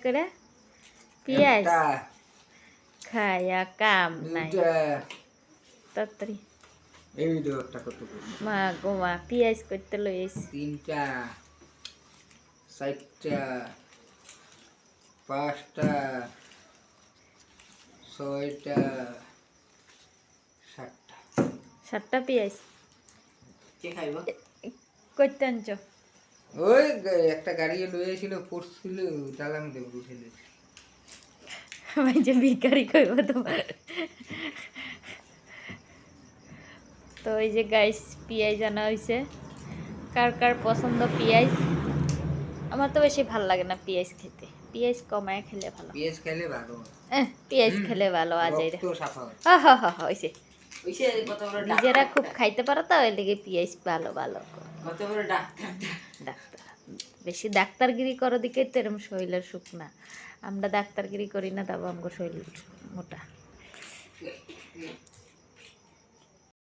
করে পেঁয়াজ একটা খায়া কাম নাই দুইটা তাড়াতাড়ি এই ভিডিও একটা কত করে মা গো মা পেঁয়াজ করতে লইস তিনটা চারটা পাঁচটা ছয়টা সাতটা 7টা পেঁয়াজ কে খাইব করতে আনছ ওই একটা গাড়ি লইয়াছিল পড়ছিল তালাম দেব উঠেলে আমি যে ভিখারি কইব তোমার তো এই যে গাইস পেঁয়াজ আনা হয়েছে কার কার পছন্দ পেঁয়াজ আমার তো বেশি ভালো লাগে না পেঁয়াজ খেতে পেঁয়াজ কমায় খেলে ভালো পেঁয়াজ খাইলে ভালো পেঁয়াজ খেলে ভালো আজ রক্ত সাফা হয় হয়েছে ওইসে কত বড় নিজেরা খুব খাইতে পারো তো ওই লেগে পেঁয়াজ ভালো ভালো কত বড় ডাক্তার ডাক্তার বেশি ডাক্তারগিরি করো দিকে তো এরম শরীরের সুখ না আমরা ডাক্তারগিরি করি না তবে আমাকে শরীর মোটা